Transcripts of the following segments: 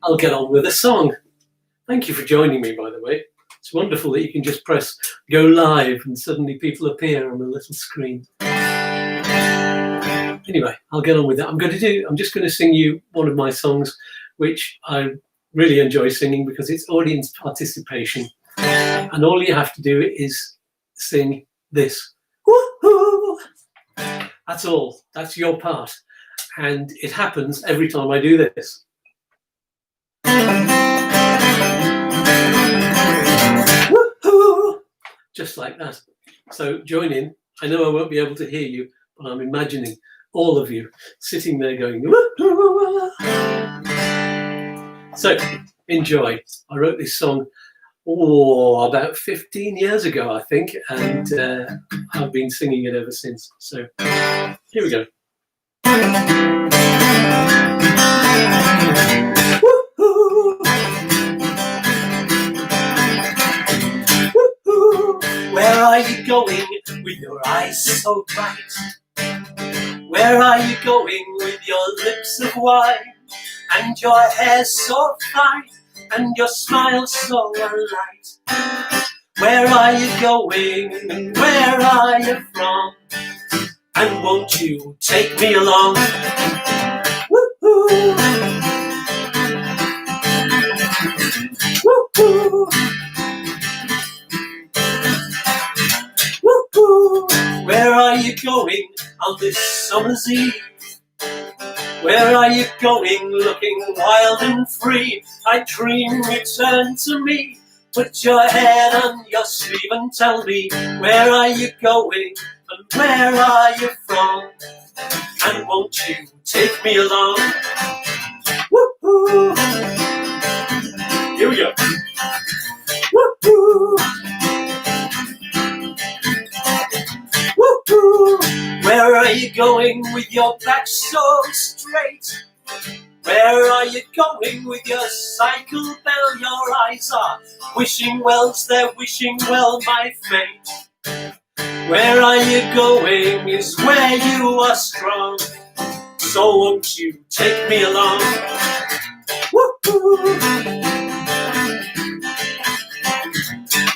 I'll get on with the song. Thank you for joining me, by the way. It's wonderful that you can just press go live and suddenly people appear on the little screen. Anyway, I'll get on with that. I'm just going to sing you one of my songs, which I really enjoy singing because it's audience participation. And all you have to do is sing this. Woo-hoo! That's all. That's your part. And it happens every time I do this. Woo-hoo! Just like that. So join in. I know I won't be able to hear you, but I'm imagining all of you sitting there going, woo-hoo! So enjoy. I wrote this song about 15 years ago, I think, and I've been singing it ever since. So here we go. Woo-hoo! Woo-hoo! Where are you going with your eyes so bright? Where are you going with your lips of wine and your hair so fine and your smile so light? Where are you going and where are you from? And won't you take me along? Woo-hoo! Woo-hoo! Woo-hoo! Where are you going on this summer's eve? Where are you going looking wild and free? I dream you turn to me. Put your head on your sleeve and tell me, where are you going and where are you from? And won't you take me along? Woo-hoo! Here we go. Woo-hoo! Woo-hoo! Where are you going with your back so straight? Where are you going with your cycle bell? Your eyes are wishing wells, they're wishing well my fate. Where are you going is where you are strong. So won't you take me along? Woo-hoo!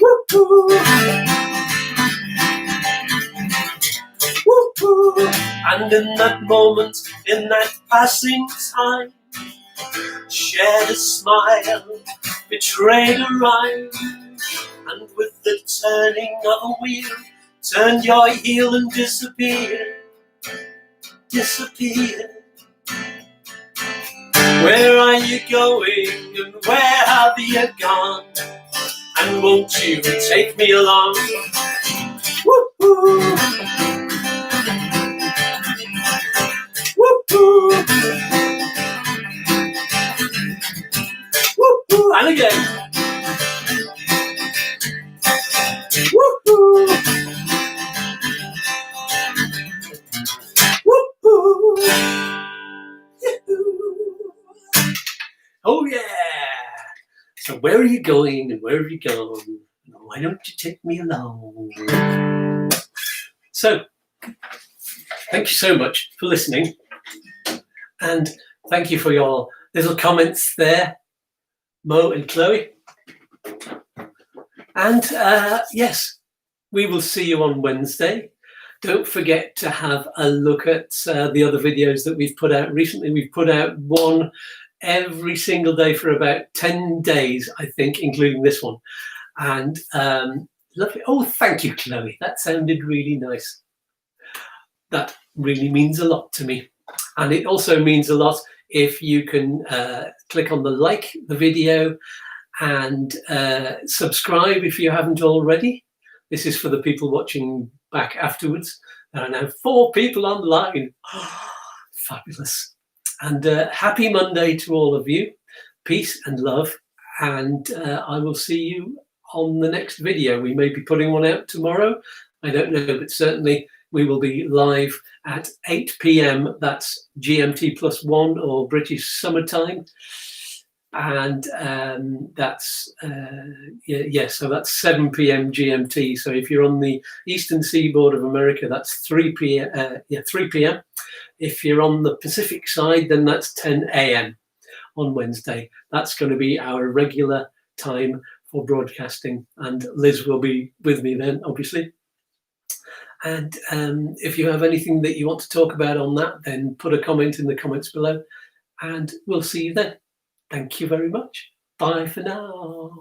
Woo-hoo! Woo-hoo! And in that moment, in that passing time, shared a smile, betrayed a rhyme, and with the turning of a wheel, turned your heel and disappeared. Where are you going and where have you gone? And won't you take me along? Woo-hoo! Woo-hoo! Woo-hoo! And again. Woo-hoo! Woo-hoo! Oh yeah! So where are you going and where have you gone? And why don't you take me along? So, thank you so much for listening. And thank you for your little comments there, Mo and Chloe. And yes, we will see you on Wednesday. Don't forget to have a look at the other videos that we've put out recently. We've put out one every single day for about 10 days, I think, including this one. And lovely. Oh, thank you, Chloe. That sounded really nice. That really means a lot to me. And it also means a lot if you can click on the video and subscribe if you haven't already. This is for the people watching back afterwards. There are now 4 people online. Oh, fabulous. And happy Monday to all of you. Peace and love. And I will see you on the next video. We may be putting one out tomorrow. I don't know, but certainly we will be live at 8 p.m. That's GMT +1 or British summertime. And that's, so that's 7 p.m. GMT. So if you're on the eastern seaboard of America, that's 3 p.m. 3 p.m. If you're on the Pacific side, then that's 10 a.m. on Wednesday. That's going to be our regular time for broadcasting, and Liz will be with me then, obviously. And if you have anything that you want to talk about on that, then put a comment in the comments below, and we'll see you then. Thank you very much. Bye for now.